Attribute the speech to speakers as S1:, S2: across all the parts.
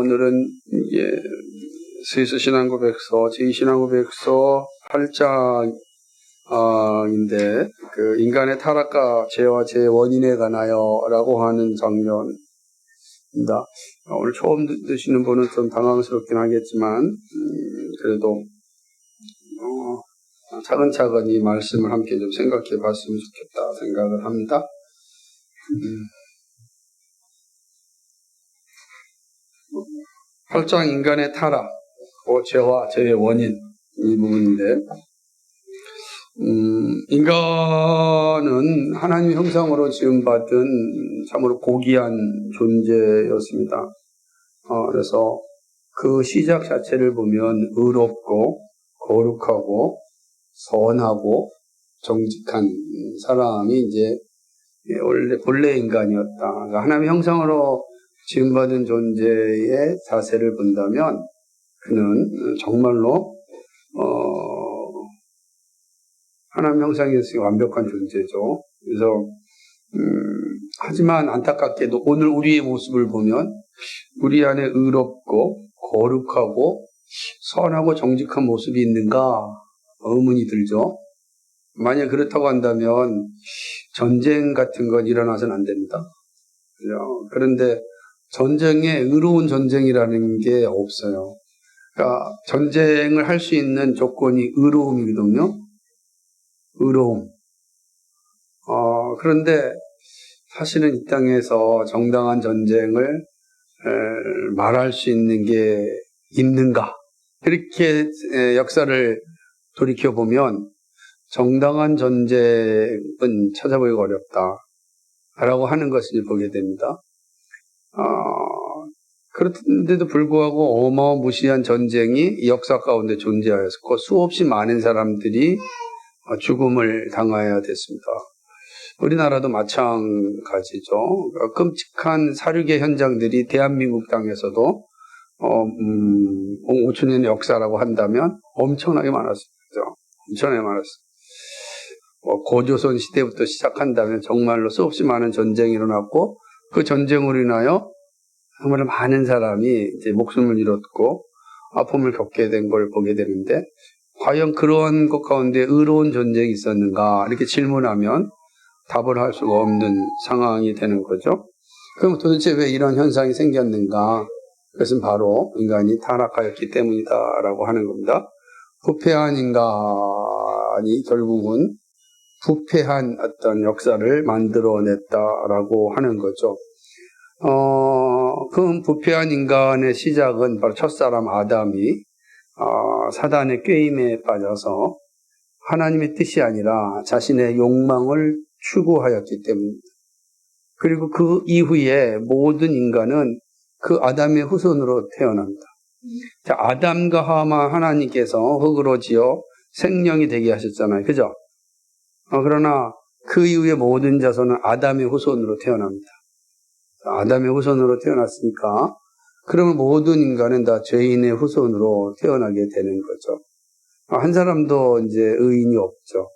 S1: 오늘은 이게 스위스 신앙고백서 제2신앙고백서 8장인데 그 인간의 타락과 죄와 죄의 원인에 관하여라고 하는 장면입니다. 오늘 처음 듣시는 분은 좀 당황스럽긴 하겠지만 그래도 차근차근 이 말씀을 함께 좀 생각해 봤으면 좋겠다 생각을 합니다. 8장 인간의 타락, 죄와 죄의 원인 이 부분인데 인간은 하나님의 형상으로 지음받은 참으로 고귀한 존재였습니다. 그래서 그 시작 자체를 보면 의롭고 거룩하고 선하고 정직한 사람이 이제 본래 인간이었다. 그러니까 하나님의 형상으로 지음받은 존재의 자세를 본다면 그는 정말로 하나님 형상에서 완벽한 존재죠. 그래서 하지만 안타깝게도 오늘 우리의 모습을 보면 우리 안에 의롭고 거룩하고 선하고 정직한 모습이 있는가 의문이 들죠. 만약 그렇다고 한다면 전쟁 같은 건 일어나서는 안 됩니다. 그죠? 그런데 전쟁에 의로운 전쟁이라는 게 없어요. 그러니까 전쟁을 할 수 있는 조건이 의로움이거든요. 의로움. 그런데 사실은 이 땅에서 정당한 전쟁을 말할 수 있는 게 있는가? 그렇게 역사를 돌이켜보면 정당한 전쟁은 찾아보기가 어렵다라고 하는 것을 보게 됩니다. 그런데도 불구하고 어마무시한 전쟁이 역사 가운데 존재하였고 수없이 많은 사람들이 죽음을 당하여야 됐습니다. 우리나라도 마찬가지죠. 끔찍한 사륙의 현장들이 대한민국 땅에서도 5천년의 역사라고 한다면 엄청나게 많았습니다. 엄청나게 많았습니다. 고조선 시대부터 시작한다면 정말로 수없이 많은 전쟁이 일어났고 그 전쟁으로 인하여 정말 많은 사람이 이제 목숨을 잃었고 아픔을 겪게 된 걸 보게 되는데 과연 그러한 것 가운데 의로운 전쟁이 있었는가 이렇게 질문하면 답을 할 수가 없는 상황이 되는 거죠. 그럼 도대체 왜 이런 현상이 생겼는가? 그것은 바로 인간이 타락하였기 때문이다라고 하는 겁니다. 부패한 인간이 결국은 부패한 어떤 역사를 만들어냈다라고 하는 거죠. 그 부패한 인간의 시작은 바로 첫사람 아담이 사단의 꾀임에 빠져서 하나님의 뜻이 아니라 자신의 욕망을 추구하였기 때문입니다. 그리고 그 이후에 모든 인간은 그 아담의 후손으로 태어납니다. 자, 아담과 하와 하나님께서 흙으로 지어 생명이 되게 하셨잖아요. 그죠? 그러나 그 이후에 모든 자손은 아담의 후손으로 태어납니다. 아담의 후손으로 태어났으니까 그러면 모든 인간은 다 죄인의 후손으로 태어나게 되는 거죠. 한 사람도 이제 의인이 없죠.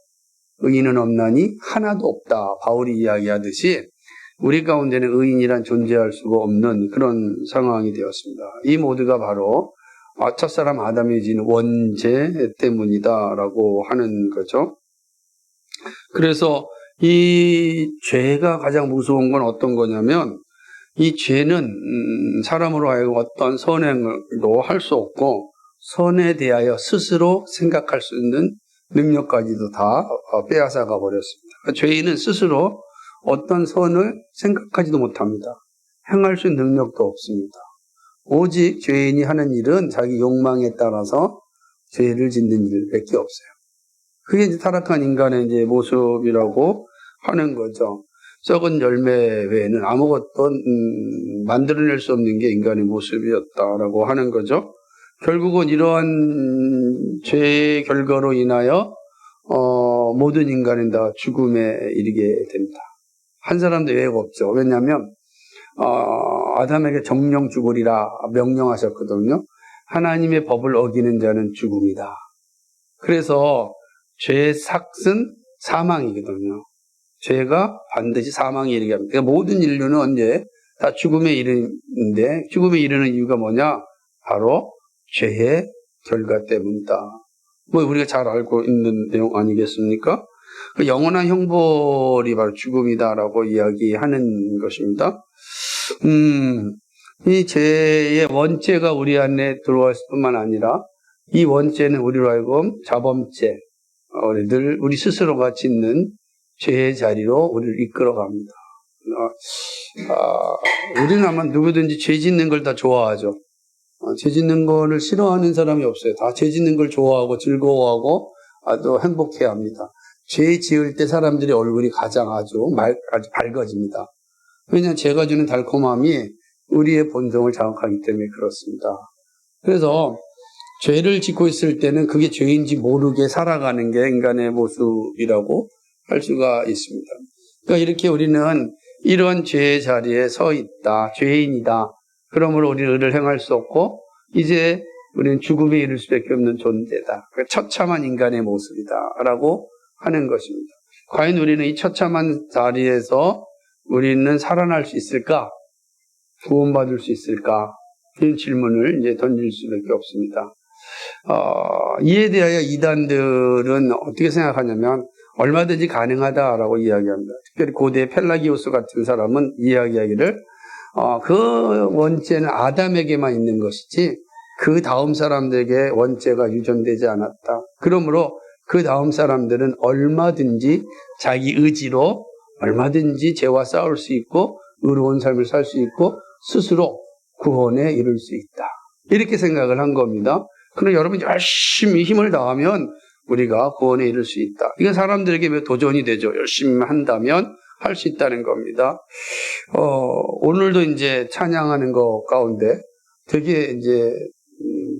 S1: 의인은 없나니 하나도 없다. 바울이 이야기하듯이 우리 가운데는 의인이란 존재할 수가 없는 그런 상황이 되었습니다. 이 모두가 바로 첫사람 아담이 진 원죄 때문이다라고 하는 거죠. 그래서 이 죄가 가장 무서운 건 어떤 거냐면 이 죄는 사람으로 하여금 어떤 선행도 할 수 없고 선에 대하여 스스로 생각할 수 있는 능력까지도 다 빼앗아가 버렸습니다. 죄인은 스스로 어떤 선을 생각하지도 못합니다. 행할 수 있는 능력도 없습니다. 오직 죄인이 하는 일은 자기 욕망에 따라서 죄를 짓는 일밖에 없어요. 그게 이제 타락한 인간의 이제 모습이라고 하는 거죠. 썩은 열매 외에는 아무것도 만들어낼 수 없는 게 인간의 모습이었다라고 하는 거죠. 결국은 이러한 죄의 결과로 인하여 모든 인간은 다 죽음에 이르게 됩니다. 한 사람도 예외가 없죠. 왜냐하면 아담에게 정령 죽으리라 명령하셨거든요. 하나님의 법을 어기는 자는 죽음이다. 그래서 죄의 삭은 사망이거든요. 죄가 반드시 사망에 이르게 합니다. 그러니까 모든 인류는 언제 다 죽음에 이르는데 죽음에 이르는 이유가 뭐냐? 바로 죄의 결과 때문이다. 뭐 우리가 잘 알고 있는 내용 아니겠습니까? 그 영원한 형벌이 바로 죽음이다라고 이야기하는 것입니다. 이 죄의 원죄가 우리 안에 들어왔을 뿐만 아니라 이 원죄는 우리로 하여금 자범죄, 우리 스스로가 짓는 죄의 자리로 우리를 이끌어갑니다. 우리는 아마 누구든지 죄 짓는 걸 다 좋아하죠. 죄 짓는 거를 싫어하는 사람이 없어요. 다 죄 짓는 걸 좋아하고 즐거워하고 또 행복해합니다. 죄 지을 때 사람들의 얼굴이 가장 아주 밝아집니다. 왜냐하면 죄가 주는 달콤함이 우리의 본성을 자극하기 때문에 그렇습니다. 그래서 죄를 짓고 있을 때는 그게 죄인지 모르게 살아가는 게 인간의 모습이라고 할 수가 있습니다. 그러니까 이렇게 우리는 이런 죄의 자리에 서 있다. 죄인이다. 그러므로 우리는 의를 행할 수 없고 이제 우리는 죽음에 이를 수밖에 없는 존재다. 처참한 인간의 모습이다. 라고 하는 것입니다. 과연 우리는 이 처참한 자리에서 우리는 살아날 수 있을까? 구원받을 수 있을까? 이런 질문을 이제 던질 수밖에 없습니다. 이에 대하여 이단들은 어떻게 생각하냐면 얼마든지 가능하다라고 이야기합니다. 특별히 고대 펠라기오스 같은 사람은 이야기하기를 그 원죄는 아담에게만 있는 것이지 그 다음 사람들에게 원죄가 유전되지 않았다. 그러므로 그 다음 사람들은 얼마든지 자기 의지로 얼마든지 죄와 싸울 수 있고 의로운 삶을 살 수 있고 스스로 구원에 이를 수 있다. 이렇게 생각을 한 겁니다. 그러나 여러분이 열심히 힘을 다하면 우리가 구원에 이를 수 있다. 이건 사람들에게 도전이 되죠. 열심히 한다면 할 수 있다는 겁니다. 오늘도 이제 찬양하는 것 가운데 되게 이제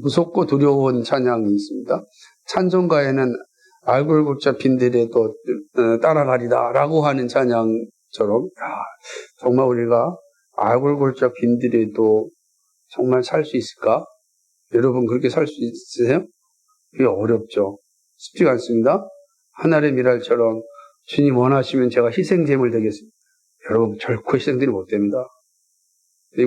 S1: 무섭고 두려운 찬양이 있습니다. 찬송가에는 알골 잡힌들에도 따라가리다 라고 하는 찬양처럼 정말 우리가 알골 잡힌들에도 정말 살 수 있을까? 여러분 그렇게 살 수 있으세요? 그게 어렵죠. 쉽지가 않습니다. 하늘의 미랄처럼 주님 원하시면 제가 희생제물 되겠습니다. 여러분 결코 희생제물이 못 됩니다.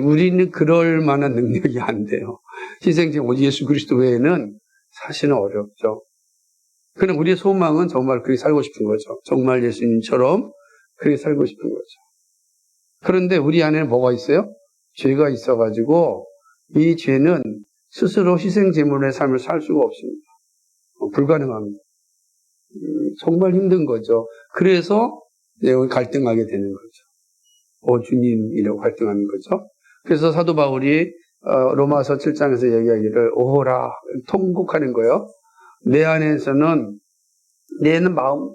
S1: 우리는 그럴 만한 능력이 안 돼요. 희생제물 예수 그리스도 외에는 사실은 어렵죠. 그러나 우리의 소망은 정말 그렇게 살고 싶은 거죠. 정말 예수님처럼 그렇게 살고 싶은 거죠. 그런데 우리 안에는 뭐가 있어요? 죄가 있어가지고 이 죄는 스스로 희생제물의 삶을 살 수가 없습니다. 불가능합니다. 정말 힘든 거죠. 그래서 내용이 갈등하게 되는 거죠. 주님이라고 갈등하는 거죠. 그래서 사도 바울이 로마서 7장에서 얘기하기를 오호라 통곡하는 거예요. 내 안에서는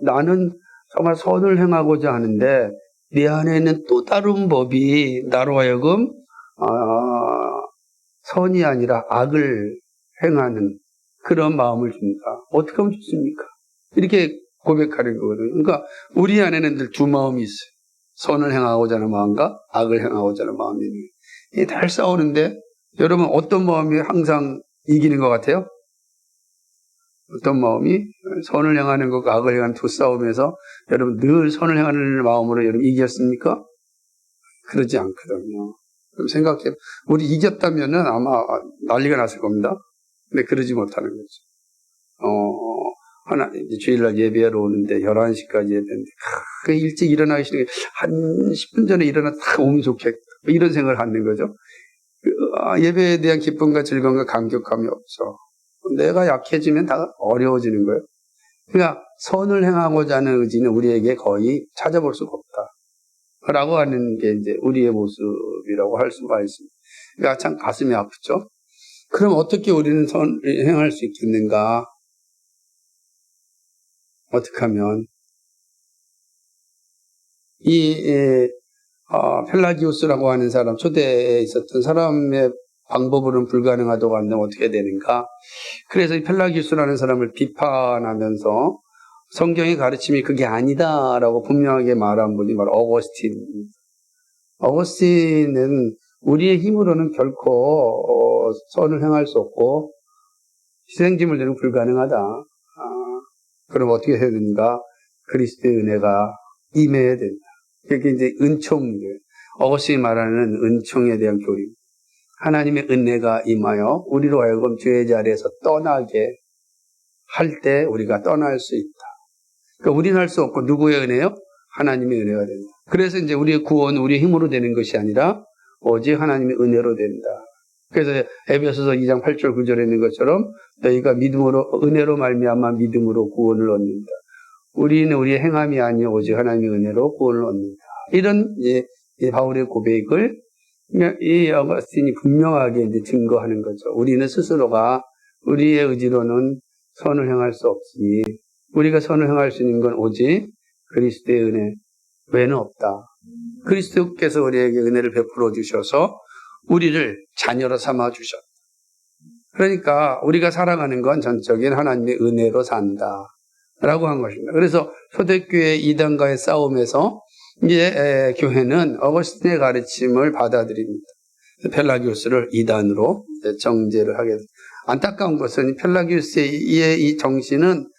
S1: 나는 정말 선을 행하고자 하는데 내 안에는 또 다른 법이 나로 하여금 선이 아니라 악을 행하는 그런 마음을 줍니다. 어떻게 하면 좋습니까? 이렇게 고백하는 거거든요. 그러니까 우리 안에는 늘 두 마음이 있어요. 선을 행하고자 하는 마음과 악을 행하고자 하는 마음이 있는 거예요. 늘 싸우는데 여러분 어떤 마음이 항상 이기는 것 같아요? 어떤 마음이? 선을 향하는 것과 악을 향하는 두 싸움에서 여러분 늘 선을 향하는 마음으로 여러분 이겼습니까? 그러지 않거든요. 그럼 생각해. 우리 이겼다면은 아마 난리가 났을 겁니다. 근데 그러지 못하는 거죠. 이제 주일날 예배하러 오는데 11시까지 예배인데, 일찍 일어나기 싫은 게 한 10분 전에 일어나 딱 오면 좋겠다. 이런 생각을 하는 거죠. 예배에 대한 기쁨과 즐거움과 감격함이 없어. 내가 약해지면 다 어려워지는 거예요. 그러니까 선을 행하고자 하는 의지는 우리에게 거의 찾아볼 수가 없다. 라고 하는 게 이제 우리의 모습이라고 할 수가 있습니다. 그러니까 참 가슴이 아프죠? 그럼 어떻게 우리는 선을 행할 수 있겠는가? 어떻게 하면? 펠라기우스라고 하는 사람, 초대에 있었던 사람의 방법으로는 불가능하다고 한다면 어떻게 되는가? 그래서 이 펠라기우스라는 사람을 비판하면서 성경의 가르침이 그게 아니다라고 분명하게 말한 분이 바로 어거스틴입니다. 어거스틴은 우리의 힘으로는 결코 선을 행할 수 없고 희생제물 되는 불가능하다. 그럼 어떻게 해야 되는가? 그리스도의 은혜가 임해야 된다. 그게 이제 은총이에요. 어거스틴이 말하는 은총에 대한 교리입니다. 하나님의 은혜가 임하여 우리로 하여금 죄의 자리에서 떠나게 할 때 우리가 떠날 수 있다. 그러니까 우리는 할 수 없고 누구의 은혜요? 하나님의 은혜가 된다. 그래서 이제 우리의 구원은 우리의 힘으로 되는 것이 아니라 오직 하나님의 은혜로 된다. 그래서 에베소서 2장 8절 9절에 있는 것처럼 너희가 믿음으로 은혜로 말미암아 믿음으로 구원을 얻는다. 우리는 우리의 행함이 아니요 오직 하나님의 은혜로 구원을 얻는다. 이런 이 바울의 고백을 이 어거스틴이 분명하게 이제 증거하는 거죠. 우리는 스스로가 우리의 의지로는 선을 행할 수 없으니 우리가 선을 행할 수 있는 건 오직 그리스도의 은혜 외에는 없다. 그리스도께서 우리에게 은혜를 베풀어 주셔서 우리를 자녀로 삼아 주셨다. 그러니까 우리가 살아가는 건 전적인 하나님의 은혜로 산다 라고 한 것입니다. 그래서 초대교회 이단과의 싸움에서 이제 교회는 어거스틴의 가르침을 받아들입니다. 펠라기우스를 이단으로 정죄를 하게 됩니다. 안타까운 것은 펠라기우스의 이 정신은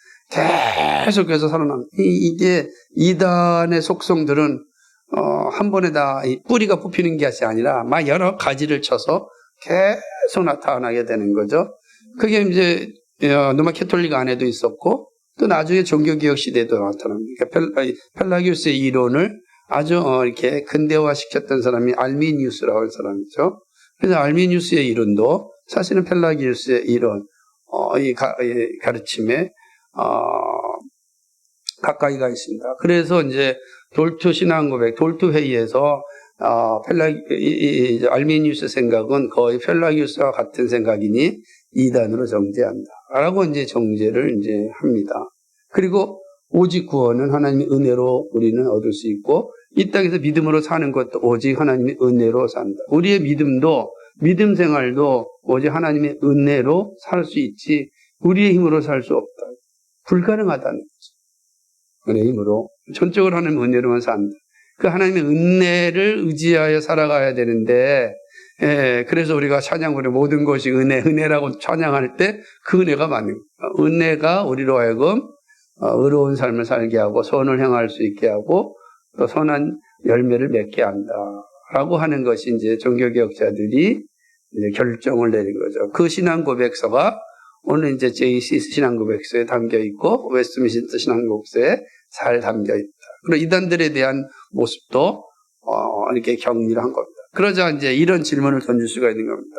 S1: 계속해서 살아납니다. 이게 이단의 속성들은 한 번에 다 뿌리가 뽑히는 것이 아니라 막 여러 가지를 쳐서 계속 나타나게 되는 거죠. 그게 이제 로마 캐톨릭 안에도 있었고 또 나중에 종교개혁 시대에도 나타납니다. 그러니까 펠라기우스의 이론을 아주 이렇게 근대화 시켰던 사람이 알미니우스라고 하는 사람이죠. 그래서 알미니우스의 이론도 사실은 펠라기우스의 이론, 이 가르침에 가까이가 있습니다. 그래서 이제 돌투 신앙고백, 돌투 회의에서 알미니우스 생각은 거의 펠라기우스와 같은 생각이니 이단으로 정죄한다. 라고 이제 정죄를 이제 합니다. 그리고 오직 구원은 하나님의 은혜로 우리는 얻을 수 있고 이 땅에서 믿음으로 사는 것도 오직 하나님의 은혜로 산다. 우리의 믿음도 믿음 생활도 오직 하나님의 은혜로 살 수 있지 우리의 힘으로 살 수 없다. 불가능하다는 거죠. 은혜의 힘으로 전적으로 하나님의 은혜로만 산다. 그 하나님의 은혜를 의지하여 살아가야 되는데 그래서 우리가 찬양으로 모든 것이 은혜라고 찬양할 때 그 은혜가 맞는 거예요. 은혜가 우리로 하여금 의로운 삶을 살게 하고 선을 행할 수 있게 하고 또 선한 열매를 맺게 한다라고 하는 것이 이제 종교개혁자들이 이제 결정을 내린 거죠. 그 신앙 고백서가 오늘 이제 JC 신앙 고백서에 담겨 있고 웨스트민스터 신앙 고백서에 잘 담겨 있다. 그리고 이단들에 대한 모습도 이렇게 격리를 한 겁니다. 그러자 이제 이런 질문을 던질 수가 있는 겁니다.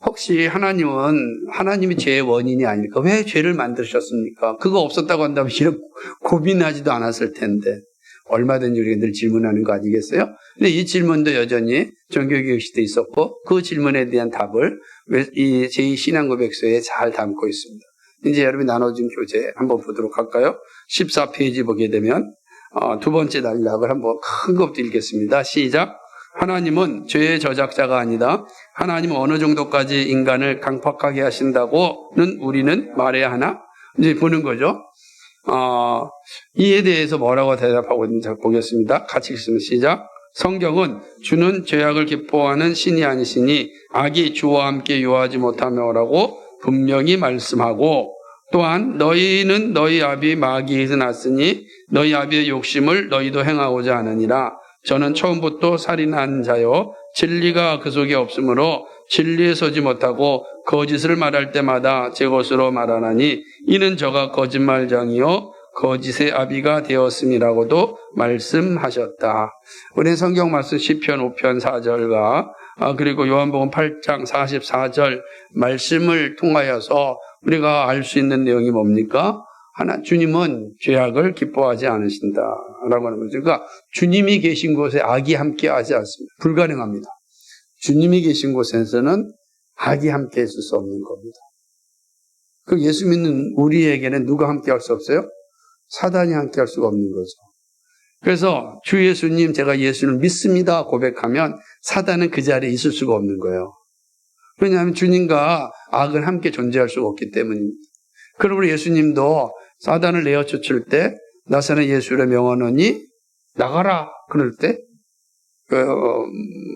S1: 혹시 하나님이 죄의 원인이 아닐까? 왜 죄를 만드셨습니까? 그거 없었다고 한다면 이런 고민하지도 않았을 텐데 얼마든지 우리가 늘 질문하는 거 아니겠어요? 근데 이 질문도 여전히 종교개혁 시대에 있었고 그 질문에 대한 답을 이 제2신앙고백서에 잘 담고 있습니다. 이제 여러분이 나눠준 교재 한번 보도록 할까요? 14페이지 보게 되면 두 번째 단락을 한번 큰 것부터 읽겠습니다. 시작. 하나님은 죄의 저작자가 아니다. 하나님은 어느 정도까지 인간을 강팍하게 하신다고는 우리는 말해야 하나? 이제 보는 거죠. 이에 대해서 뭐라고 대답하고 있는지 보겠습니다. 같이 읽습니다. 시작. 성경은 주는 죄악을 기뻐하는 신이 아니시니 악이 주와 함께 유하지 못하며라고 분명히 말씀하고 또한 너희는 너희 아비 마귀에서 났으니 너희 아비의 욕심을 너희도 행하고자 하느니라. 저는 처음부터 살인한 자요 진리가 그 속에 없으므로 진리에 서지 못하고 거짓을 말할 때마다 제 것으로 말하나니 이는 저가 거짓말장이요 거짓의 아비가 되었음이라고도 말씀하셨다. 우리는 성경 말씀 시편 5편 4절과 그리고 요한복음 8장 44절 말씀을 통하여서 우리가 알 수 있는 내용이 뭡니까? 주님은 죄악을 기뻐하지 않으신다라고 하는 거죠. 그러니까 주님이 계신 곳에 악이 함께하지 않습니다. 불가능합니다. 주님이 계신 곳에서는 악이 함께할 수 없는 겁니다. 그 예수 믿는 우리에게는 누가 함께할 수 없어요? 사단이 함께할 수가 없는 거죠. 그래서 주 예수님 제가 예수를 믿습니다 고백하면 사단은 그 자리에 있을 수가 없는 거예요. 왜냐하면 주님과 악은 함께 존재할 수가 없기 때문입니다. 그러므로 예수님도 사단을 내어 쫓을 때 나사렛 예수를 명하노니 나가라 그럴 때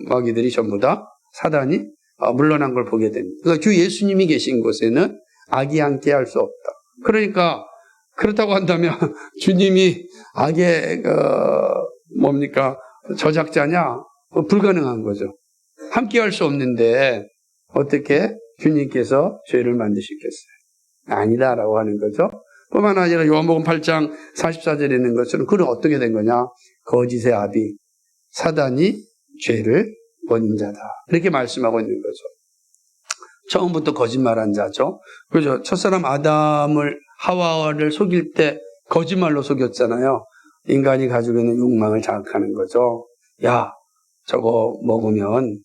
S1: 마귀들이 전부 다 사단이 물러난 걸 보게 됩니다. 그러니까 주 예수님이 계신 곳에는 악이 함께할 수 없다. 그러니까 그렇다고 한다면 주님이 악의 뭡니까 저작자냐? 불가능한 거죠. 함께 할 수 없는데 어떻게 주님께서 죄를 만드시겠어요? 아니다라고 하는 거죠. 뿐만 아니라 요한복음 8장 44절에 있는 것처럼 그는 어떻게 된 거냐? 거짓의 아비 사단이 죄를 원인자다. 이렇게 말씀하고 있는 거죠. 처음부터 거짓말한 자죠. 그죠? 첫사람 아담을 하와를 속일 때 거짓말로 속였잖아요. 인간이 가지고 있는 욕망을 자극하는 거죠. 야, 저거 먹으면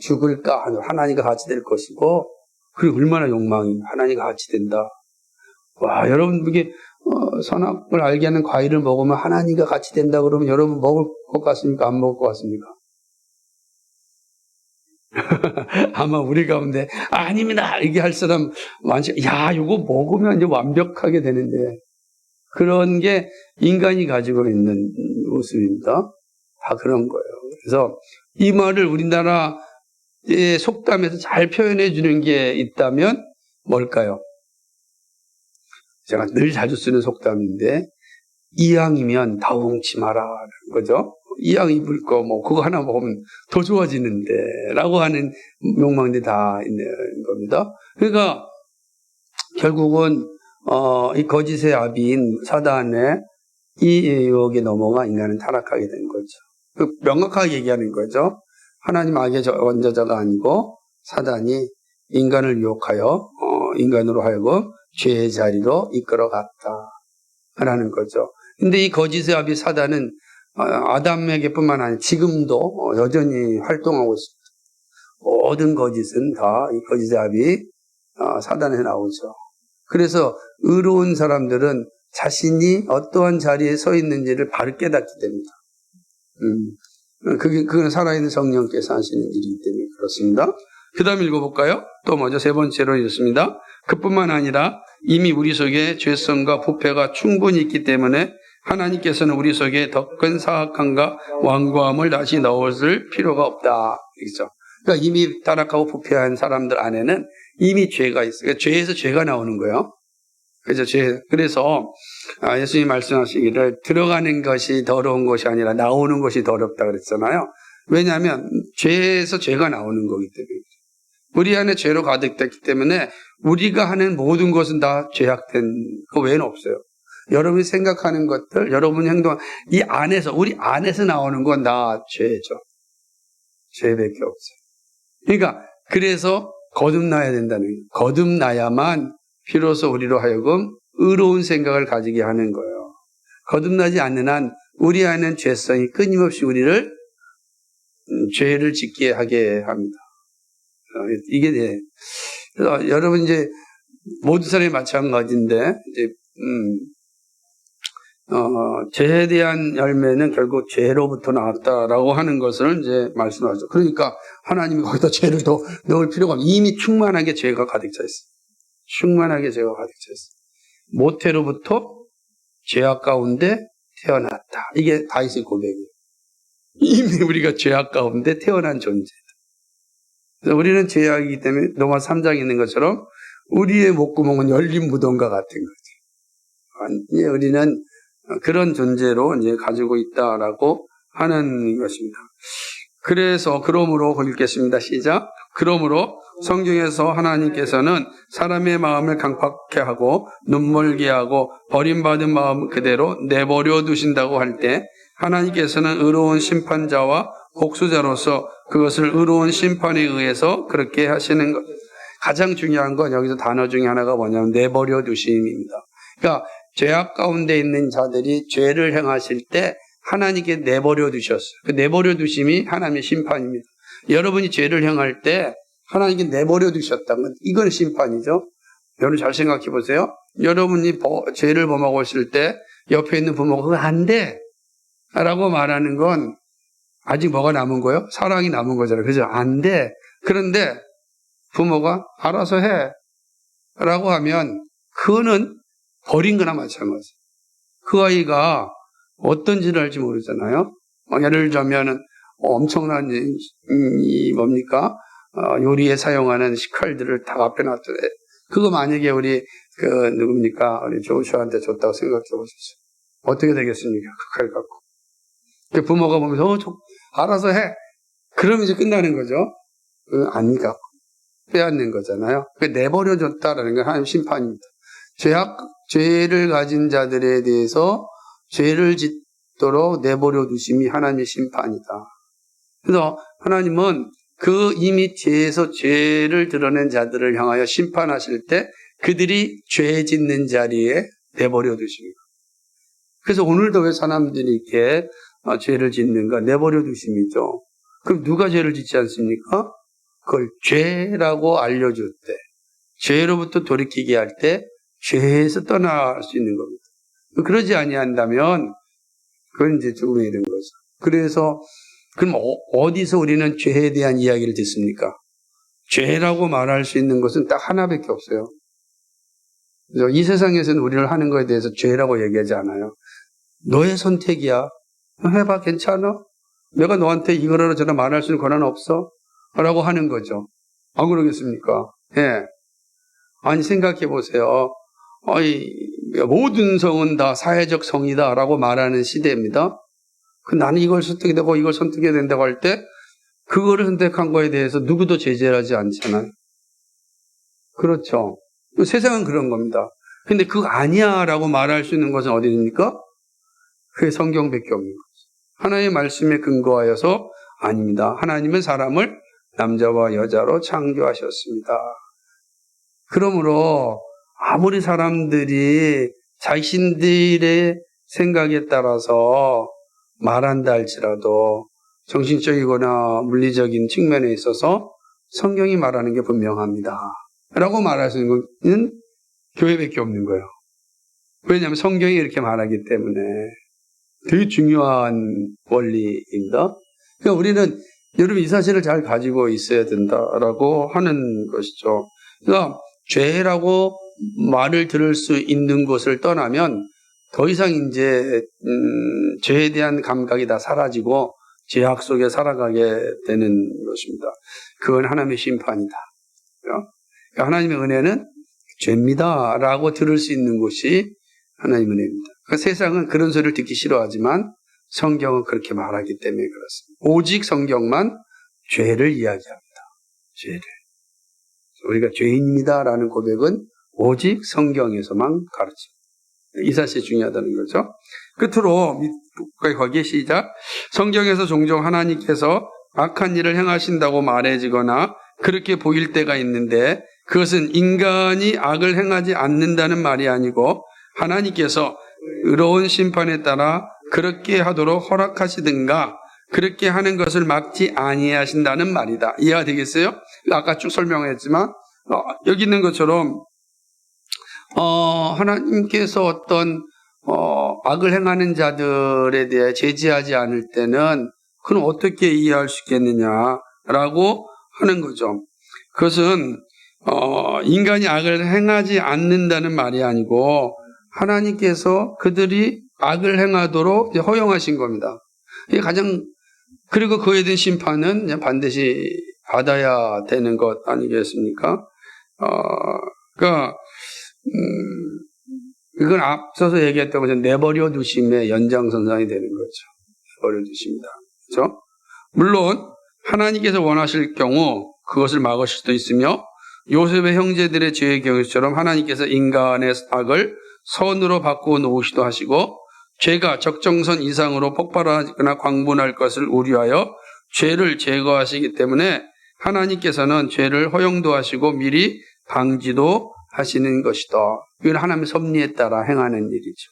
S1: 죽을까? 하나님과 같이 될 것이고, 그리고 얼마나 욕망이 하나님과 같이 된다. 와, 여러분 이게 선악을 알게 하는 과일을 먹으면 하나님과 같이 된다 그러면 여러분 먹을 것 같습니까? 안 먹을 것 같습니까? 아마 우리 가운데 아닙니다 이게 할 사람 많지. 야, 이거 먹으면 이제 완벽하게 되는데 그런 게 인간이 가지고 있는 모습입니다. 다 그런 거예요. 그래서 이 말을 우리나라의 속담에서 잘 표현해 주는 게 있다면 뭘까요? 제가 늘 자주 쓰는 속담인데 이왕이면 다홍치 마라라는 거죠. 이왕 입을 거 뭐 그거 하나 먹으면 더 좋아지는데 라고 하는 욕망들이 다 있는 겁니다. 그러니까 결국은 이 거짓의 아비인 사단의 이 유혹에 넘어가 인간은 타락하게 된 거죠. 명확하게 얘기하는 거죠. 하나님 악의 원자자가 아니고 사단이 인간을 유혹하여 인간으로 하여금 죄의 자리로 이끌어갔다 라는 거죠. 근데 이 거짓의 아비 사단은 아담에게뿐만 아니라 지금도 여전히 활동하고 있습니다. 모든 거짓은 다 이 거짓의 아비 사단에 나오죠. 그래서 의로운 사람들은 자신이 어떠한 자리에 서 있는지를 바로 깨닫게 됩니다. 그건 살아있는 성령께서 하시는 일이기 때문에 그렇습니다. 그 다음 읽어볼까요? 또 먼저 세 번째로 읽습니다. 그뿐만 아니라 이미 우리 속에 죄성과 부패가 충분히 있기 때문에 하나님께서는 우리 속에 더 큰 사악함과 완고함을 다시 넣을 필요가 없다. 그렇죠? 그러니까 이미 타락하고 부패한 사람들 안에는 이미 죄가 있어요. 그러니까 죄에서 죄가 나오는 거예요. 그래서 예수님이 말씀하시기를 들어가는 것이 더러운 것이 아니라 나오는 것이 더럽다 그랬잖아요. 왜냐하면 죄에서 죄가 나오는 거기 때문에. 우리 안에 죄로 가득됐기 때문에 우리가 하는 모든 것은 다 죄악된 거 외에는 없어요. 여러분이 생각하는 것들, 여러분이 행동하는 이 안에서, 우리 안에서 나오는 건 다 죄죠. 죄밖에 없어요. 그러니까 그래서 거듭나야 된다는 거예요. 거듭나야만 비로소 우리로 하여금 의로운 생각을 가지게 하는 거예요. 거듭나지 않는 한 우리 안에는 죄성이 끊임없이 우리를 죄를 짓게 하게 합니다. 이게 그래서 여러분 이제 모든 사람이 마찬가지인데 이제 죄에 대한 열매는 결국 죄로부터 나왔다라고 하는 것을 이제 말씀하죠. 그러니까 하나님이 거기다 죄를 더 넣을 필요가 없어요. 이미 충만하게 죄가 가득 차 있어요. 충만하게 죄가 가득 차 있어요. 모태로부터 죄악 가운데 태어났다. 이게 다윗의 고백이에요. 이미 우리가 죄악 가운데 태어난 존재다. 그래서 우리는 죄악이기 때문에 로마 3장에 있는 것처럼 우리의 목구멍은 열린 무덤과 같은 거죠. 이제 우리는 그런 존재로 이제 가지고 있다라고 하는 것입니다. 그래서 그러므로 읽겠습니다. 시작. 그러므로 성경에서 하나님께서는 사람의 마음을 강팍해 하고 눈멀게 하고 버림받은 마음 그대로 내버려 두신다고 할 때 하나님께서는 의로운 심판자와 복수자로서 그것을 의로운 심판에 의해서 그렇게 하시는 것. 가장 중요한 건 여기서 단어 중에 하나가 뭐냐면 내버려 두심입니다. 그러니까 죄악 가운데 있는 자들이 죄를 행하실 때 하나님께 내버려 두셨어요. 그 내버려 두심이 하나님의 심판입니다. 여러분이 죄를 행할 때 하나님께 내버려 두셨다는 건 이건 심판이죠. 여러분 잘 생각해 보세요. 여러분이 죄를 범하고 있을 때 옆에 있는 부모가 그거 안 돼 라고 말하는 건 아직 뭐가 남은 거예요? 사랑이 남은 거잖아요. 그죠? 안 돼. 그런데 부모가 알아서 해 라고 하면 그거는 버린 거나 마찬가지예요. 그 아이가 어떤지를 알지 모르잖아요. 예를 들자면 엄청난 요리에 사용하는 식칼들을 다 앞에 놨더래. 그거 만약에 우리 우리 조슈아한테 줬다고 생각해 보십시오. 어떻게 되겠습니까? 그 칼 갖고. 부모가 보면서 알아서 해. 그러면 이제 끝나는 거죠. 아니가 빼앗는 거잖아요. 내버려줬다라는 건 하나님 심판입니다. 죄를 가진 자들에 대해서 죄를 짓도록 내버려 두심이 하나님의 심판이다. 그래서 하나님은 그 이미 죄에서 죄를 드러낸 자들을 향하여 심판하실 때 그들이 죄 짓는 자리에 내버려 두십니다. 그래서 오늘도 왜 사람들이 이렇게 죄를 짓는가? 내버려 두심이죠. 그럼 누가 죄를 짓지 않습니까? 그걸 죄라고 알려줄 때, 죄로부터 돌이키게 할 때 죄에서 떠날 수 있는 겁니다. 그러지 아니한다면 그건 이제 죽음에 이른 거죠. 그래서 그럼 어디서 우리는 죄에 대한 이야기를 듣습니까? 죄라고 말할 수 있는 것은 딱 하나밖에 없어요. 그래서 이 세상에서는 우리를 하는 것에 대해서 죄라고 얘기하지 않아요. 너의 선택이야. 해봐, 괜찮아? 내가 너한테 이거라 저라 말할 수 있는 권한 없어? 라고 하는 거죠. 안 그러겠습니까? 예. 아니, 생각해 보세요. 모든 성은 다 사회적 성이다 라고 말하는 시대입니다. 나는 이걸 선택해야 되고 이걸 선택해야 된다고 할 때 그거를 선택한 거에 대해서 누구도 제재하지 않잖아요. 그렇죠. 세상은 그런 겁니다. 근데 그거 아니야 라고 말할 수 있는 것은 어디입니까? 그게 성경밖에 없는 거죠. 하나님의 말씀에 근거하여서 아닙니다. 하나님은 사람을 남자와 여자로 창조하셨습니다. 그러므로 아무리 사람들이 자신들의 생각에 따라서 말한다 할지라도 정신적이거나 물리적인 측면에 있어서 성경이 말하는 게 분명합니다. 라고 말할 수 있는 것은 교회밖에 없는 거예요. 왜냐하면 성경이 이렇게 말하기 때문에 되게 중요한 원리입니다. 그러니까 우리는 여러분 이 사실을 잘 가지고 있어야 된다라고 하는 것이죠. 그러니까 죄라고 말을 들을 수 있는 것을 떠나면 더 이상 이제 죄에 대한 감각이 다 사라지고 죄악 속에 살아가게 되는 것입니다. 그건 하나님의 심판이다. 그러니까 하나님의 은혜는 죄입니다 라고 들을 수 있는 것이 하나님의 은혜입니다. 그러니까 세상은 그런 소리를 듣기 싫어하지만 성경은 그렇게 말하기 때문에 그렇습니다. 오직 성경만 죄를 이야기합니다. 죄를. 우리가 죄인입니다라는 고백은 오직 성경에서만 가르칩니다. 이 사실이 중요하다는 거죠. 끝으로 거기에 시작. 성경에서 종종 하나님께서 악한 일을 행하신다고 말해지거나 그렇게 보일 때가 있는데 그것은 인간이 악을 행하지 않는다는 말이 아니고 하나님께서 의로운 심판에 따라 그렇게 하도록 허락하시든가 그렇게 하는 것을 막지 아니하신다는 말이다. 이해가 되겠어요? 아까 쭉 설명했지만 여기 있는 것처럼 하나님께서 어떤 악을 행하는 자들에 대해 제지하지 않을 때는 그건 어떻게 이해할 수 있겠느냐라고 하는 거죠. 그것은 인간이 악을 행하지 않는다는 말이 아니고 하나님께서 그들이 악을 행하도록 허용하신 겁니다. 이게 그리고 그에 대한 심판은 반드시 받아야 되는 것 아니겠습니까? 그러니까 이건 앞서서 얘기했던 것처럼 내버려 두심의 연장선상이 되는 거죠. 내버려 두십니다. 그렇죠? 물론 하나님께서 원하실 경우 그것을 막으실 수도 있으며 요셉의 형제들의 죄의 경우처럼 하나님께서 인간의 악을 선으로 바꾸어 놓으시도 하시고 죄가 적정선 이상으로 폭발하거나 광분할 것을 우려하여 죄를 제거하시기 때문에 하나님께서는 죄를 허용도 하시고 미리 방지도 하시는 것이다. 이건 하나님의 섭리에 따라 행하는 일이죠.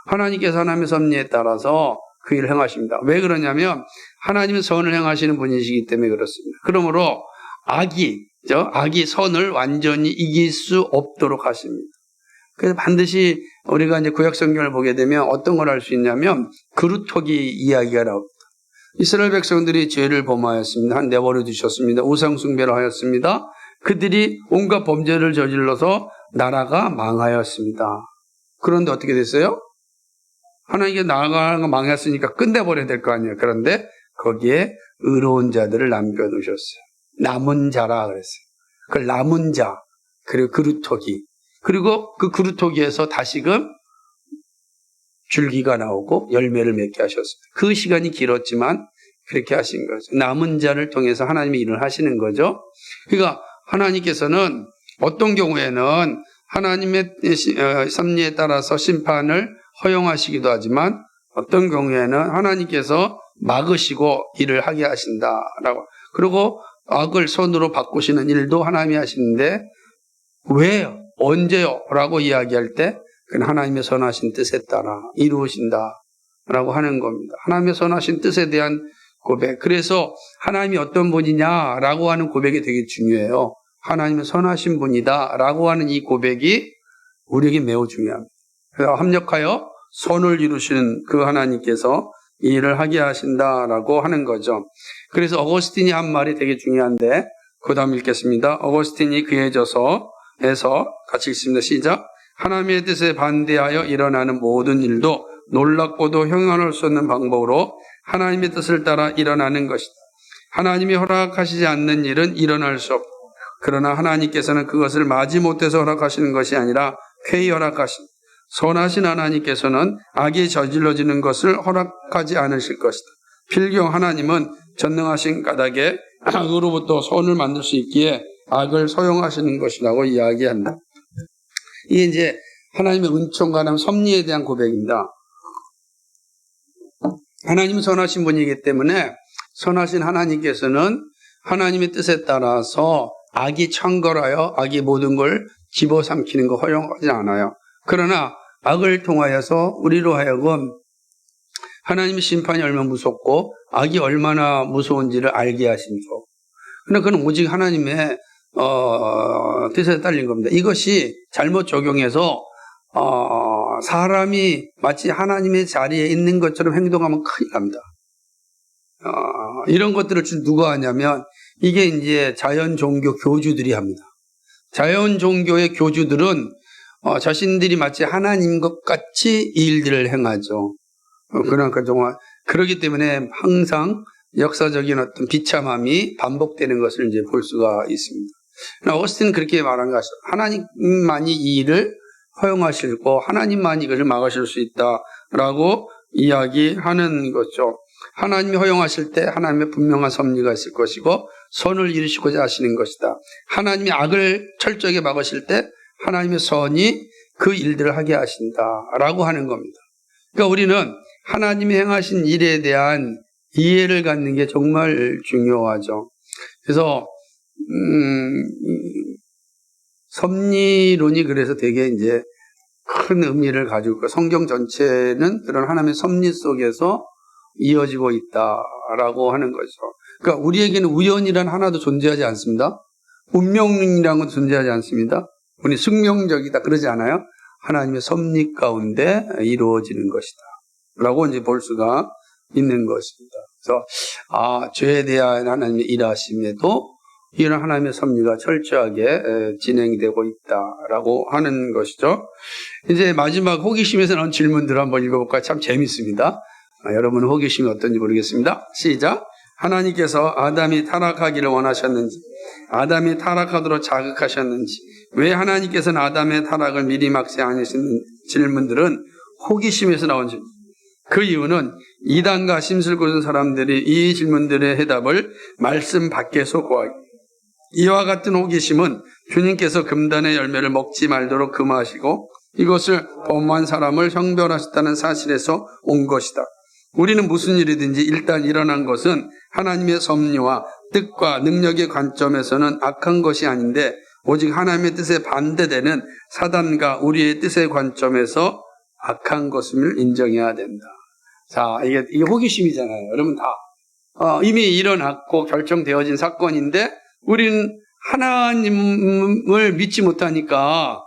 S1: 하나님께서 하나님의 섭리에 따라서 그 일을 행하십니다. 왜 그러냐면 하나님은 선을 행하시는 분이시기 때문에 그렇습니다. 그러므로 악이 선을 완전히 이길 수 없도록 하십니다. 그래서 반드시 우리가 이제 구약 성경을 보게 되면 어떤 걸 알 수 있냐면 그루터기 이야기가 나옵니다. 이스라엘 백성들이 죄를 범하였습니다. 내버려 두셨습니다. 우상 숭배를 하였습니다. 그들이 온갖 범죄를 저질러서 나라가 망하였습니다. 그런데 어떻게 됐어요? 하나님께 나라가 망했으니까 끝내버려야 될 거 아니에요. 그런데 거기에 의로운 자들을 남겨놓으셨어요. 남은 자라 그랬어요. 그 남은 자, 그리고 그루터기. 그리고 그 그루터기에서 다시금 줄기가 나오고 열매를 맺게 하셨어요. 그 시간이 길었지만 그렇게 하신 거죠. 남은 자를 통해서 하나님이 일을 하시는 거죠. 그러니까 하나님께서는 어떤 경우에는 하나님의 섭리에 따라서 심판을 허용하시기도 하지만 어떤 경우에는 하나님께서 막으시고 일을 하게 하신다라고. 그리고 악을 선으로 바꾸시는 일도 하나님이 하시는데 왜요? 언제요? 라고 이야기할 때 그건 하나님의 선하신 뜻에 따라 이루어진다라고 하는 겁니다. 하나님의 선하신 뜻에 대한 고백. 그래서 하나님이 어떤 분이냐라고 하는 고백이 되게 중요해요. 하나님은 선하신 분이다라고 하는 이 고백이 우리에게 매우 중요합니다. 그래서 합력하여 선을 이루시는 그 하나님께서 이 일을 하게 하신다라고 하는 거죠. 그래서 어거스틴이 한 말이 되게 중요한데 그 다음 읽겠습니다. 어거스틴이 그해져서에서 같이 읽습니다. 시작. 하나님의 뜻에 반대하여 일어나는 모든 일도 놀랍고도 형용할 수 없는 방법으로 하나님의 뜻을 따라 일어나는 것이다. 하나님이 허락하시지 않는 일은 일어날 수 없고 그러나 하나님께서는 그것을 마지못해서 허락하시는 것이 아니라 쾌히 허락하신 선하신 하나님께서는 악이 저질러지는 것을 허락하지 않으실 것이다. 필경 하나님은 전능하신 까닭에 악으로부터 선을 만들 수 있기에 악을 소용하시는 것이라고 이야기한다. 이게 이제 하나님의 은총과 하나님의 섭리에 대한 고백입니다. 하나님은 선하신 분이기 때문에 선하신 하나님께서는 하나님의 뜻에 따라서 악이 창궐하여 악이 모든 걸 집어삼키는 거 허용하지 않아요. 그러나 악을 통하여서 우리로 하여금 하나님의 심판이 얼마나 무섭고 악이 얼마나 무서운지를 알게 하시죠. 그러나 그건 오직 하나님의 뜻에 딸린 겁니다. 이것이 잘못 적용해서 사람이 마치 하나님의 자리에 있는 것처럼 행동하면 큰일 납니다. 이런 것들을 누가 하냐면 이게 이제 자연 종교 교주들이 합니다. 자연 종교의 교주들은 자신들이 마치 하나님 것 같이 이 일들을 행하죠. 그러나 그동안 그러기 때문에 항상 역사적인 어떤 비참함이 반복되는 것을 이제 볼 수가 있습니다. 어거스틴은 그렇게 말한 것이죠. 하나님만이 이 일을 허용하시고 하나님만이 이것을 막으실 수 있다라고 이야기하는 거죠. 하나님이 허용하실 때 하나님의 분명한 섭리가 있을 것이고 선을 이루시고자 하시는 것이다. 하나님이 악을 철저하게 막으실 때 하나님의 선이 그 일들을 하게 하신다라고 하는 겁니다. 그러니까 우리는 하나님이 행하신 일에 대한 이해를 갖는 게 정말 중요하죠. 그래서 섭리론이 그래서 되게 이제 큰 의미를 가지고 있고 성경 전체는 그런 하나님의 섭리 속에서 이어지고 있다라고 하는 거죠. 그러니까 우리에게는 우연이란 하나도 존재하지 않습니다. 운명이라는 건 존재하지 않습니다. 우리 숙명적이다 그러지 않아요? 하나님의 섭리 가운데 이루어지는 것이다 라고 이제 볼 수가 있는 것입니다. 그래서 죄에 대한 하나님의 일하심에도 이런 하나님의 섭리가 철저하게 진행되고 있다라고 하는 것이죠. 이제 마지막 호기심에서 나온 질문들을 한번 읽어볼까요? 참 재밌습니다. 여러분 호기심이 어떤지 모르겠습니다. 시작. 하나님께서 아담이 타락하기를 원하셨는지, 아담이 타락하도록 자극하셨는지, 왜 하나님께서는 아담의 타락을 미리 막지 않으시는 질문들은 호기심에서 나온 질문. 그 이유는 이단과 심술궂은 사람들이 이 질문들의 해답을 말씀 밖에서 구하기. 이와 같은 호기심은 주님께서 금단의 열매를 먹지 말도록 금하시고 이것을 범한 사람을 형벌하셨다는 사실에서 온 것이다. 우리는 무슨 일이든지 일단 일어난 것은 하나님의 섭리와 뜻과 능력의 관점에서는 악한 것이 아닌데 오직 하나님의 뜻에 반대되는 사단과 우리의 뜻의 관점에서 악한 것임을 인정해야 된다. 자, 이게 호기심이잖아요. 여러분 다 이미 일어났고 결정되어진 사건인데 우리는 하나님을 믿지 못하니까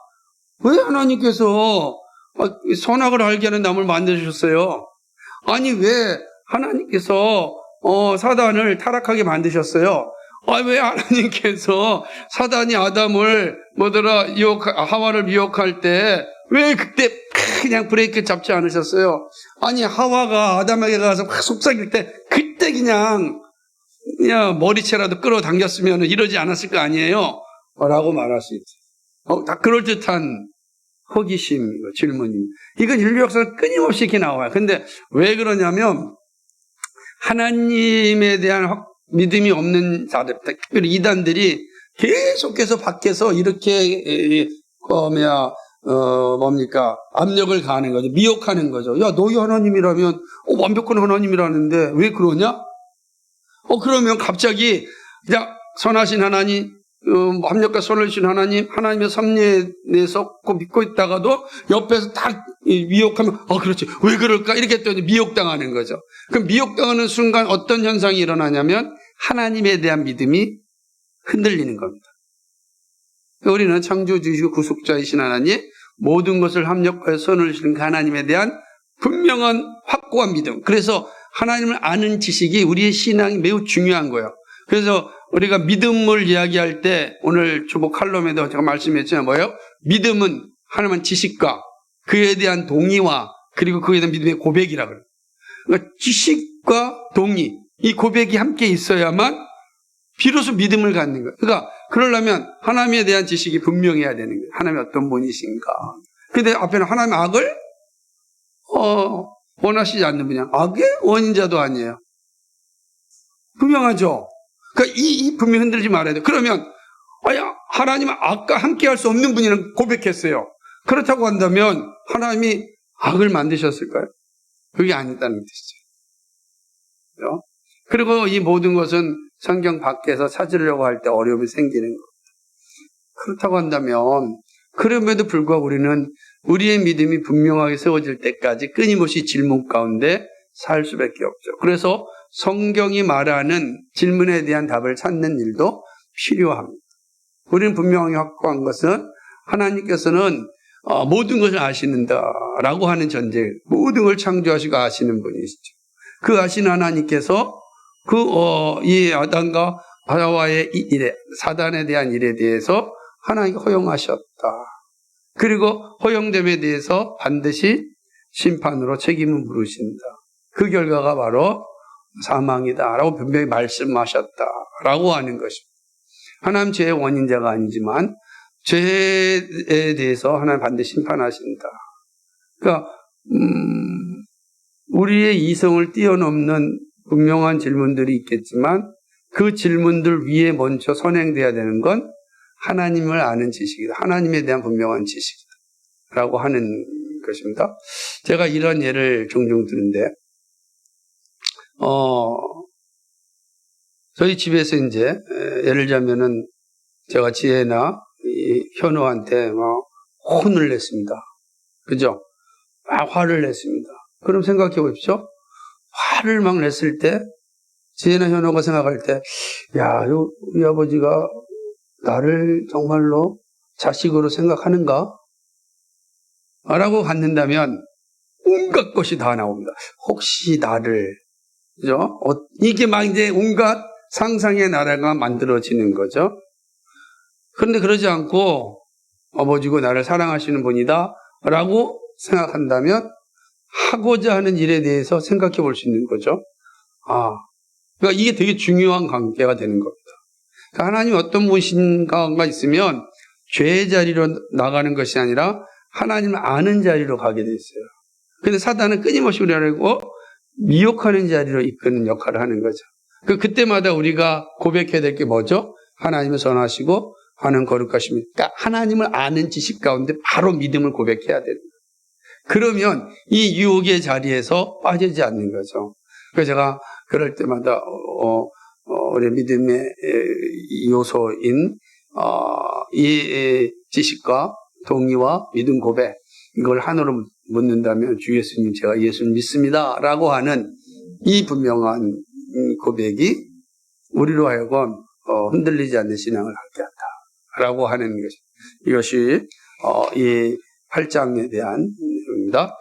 S1: 왜 하나님께서 선악을 알게 하는 나무를 만드셨어요? 아니 왜 하나님께서 사단을 타락하게 만드셨어요? 왜 하나님께서 사단이 아담을 하와를 미혹할 때 왜 그때 그냥 브레이크 잡지 않으셨어요? 아니 하와가 아담에게 가서 확 속삭일 때 그때 그냥 머리채라도 끌어당겼으면 이러지 않았을 거 아니에요? 라고 말할 수 있죠. 다 그럴듯한 호기심 질문입니다. 이건 인류 역사는 끊임없이 이렇게 나와요. 근데 왜 그러냐면 하나님에 대한 믿음이 없는 자들, 특별히 이단들이 계속해서 밖에서 이렇게 압력을 가하는 거죠. 미혹하는 거죠. 야, 너희 하나님이라면 완벽한 하나님이라는데 왜 그러냐? 그러면 갑자기 그냥 선하신 하나님, 합력과 선을 주신 하나님, 하나님의 섭리에서 믿고 있다가도 옆에서 딱 미혹하면 그렇지, 왜 그럴까? 이렇게 또 미혹당하는 거죠. 그럼 미혹당하는 순간 어떤 현상이 일어나냐면 하나님에 대한 믿음이 흔들리는 겁니다. 우리는 창조주이시고 구속자이신 하나님, 모든 것을 합력하여 선을 주신 하나님에 대한 분명한 확고한 믿음. 그래서 하나님을 아는 지식이 우리의 신앙이 매우 중요한 거예요. 그래서 우리가 믿음을 이야기할 때 오늘 주보 칼럼에도 제가 말씀했잖아요. 뭐예요? 믿음은 하나님은 지식과 그에 대한 동의와 그리고 그에 대한 믿음의 고백이라고 그래요. 그러니까 지식과 동의, 이 고백이 함께 있어야만 비로소 믿음을 갖는 거예요. 그러니까 그러려면 하나님에 대한 지식이 분명해야 되는 거예요. 하나님이 어떤 분이신가. 근데 앞에는 하나님의 악을 원하시지 않는 분이야. 악의 원인자도 아니에요. 분명하죠. 그러니까 이 분명 흔들지 말아야 돼요. 그러면 하나님은 악과 함께 할 수 없는 분이라는 고백했어요. 그렇다고 한다면 하나님이 악을 만드셨을까요? 그게 아니다는 뜻이죠. 그리고 이 모든 것은 성경 밖에서 찾으려고 할 때 어려움이 생기는 것. 그렇다고 한다면 그럼에도 불구하고 우리는 우리의 믿음이 분명하게 세워질 때까지 끊임없이 질문 가운데 살 수밖에 없죠. 그래서 성경이 말하는 질문에 대한 답을 찾는 일도 필요합니다. 우리는 분명하게 확고한 것은 하나님께서는 모든 것을 아시는다라고 하는 전제, 모든 걸 창조하시고 아시는 분이시죠. 그 아시는 하나님께서 이 아담과 하와의 일에, 사단에 대한 일에 대해서 하나님이 허용하셨다. 그리고 허용됨에 대해서 반드시 심판으로 책임을 물으신다. 그 결과가 바로 사망이다라고 분명히 말씀하셨다라고 하는 것입니다. 하나님 죄의 원인자가 아니지만 죄에 대해서 하나님 반드시 심판하신다. 그러니까 우리의 이성을 뛰어넘는 분명한 질문들이 있겠지만 그 질문들 위에 먼저 선행돼야 되는 건 하나님을 아는 지식이다. 하나님에 대한 분명한 지식이다. 라고 하는 것입니다. 제가 이런 예를 종종 드는데 저희 집에서 이제 예를 들자면은 제가 지혜나 현우한테 혼을 냈습니다. 그죠? 화를 냈습니다. 그럼 생각해 보십시오. 화를 막 냈을 때 지혜나 현우가 생각할 때 우리 아버지가 나를 정말로 자식으로 생각하는가? 라고 갖는다면 온갖 것이 다 나옵니다. 혹시 나를, 그죠? 이게 막 이제 온갖 상상의 나라가 만들어지는 거죠. 그런데 그러지 않고 아버지고 나를 사랑하시는 분이다 라고 생각한다면 하고자 하는 일에 대해서 생각해 볼 수 있는 거죠. 그러니까 이게 되게 중요한 관계가 되는 겁니다. 그러니까 하나님이 어떤 분이신가가 있으면 죄의 자리로 나가는 것이 아니라 하나님을 아는 자리로 가게 돼 있어요. 그런데 사단은 끊임없이 우리를 미혹하는 자리로 이끄는 역할을 하는 거죠. 그때마다 우리가 고백해야 될 게 뭐죠? 하나님을 선하시고 하는 거룩하십니다. 그러니까 하나님을 아는 지식 가운데 바로 믿음을 고백해야 됩니다. 그러면 이 유혹의 자리에서 빠지지 않는 거죠. 그래서 제가 그럴 때마다 우리 믿음의 요소인 이 지식과 동의와 믿음 고백, 이걸 하나로 묻는다면 주 예수님, 제가 예수를 믿습니다 라고 하는 이 분명한 고백이 우리로 하여금 흔들리지 않는 신앙을 하게 한다 라고 하는 것이, 이것이 이 8장에 대한 내용입니다.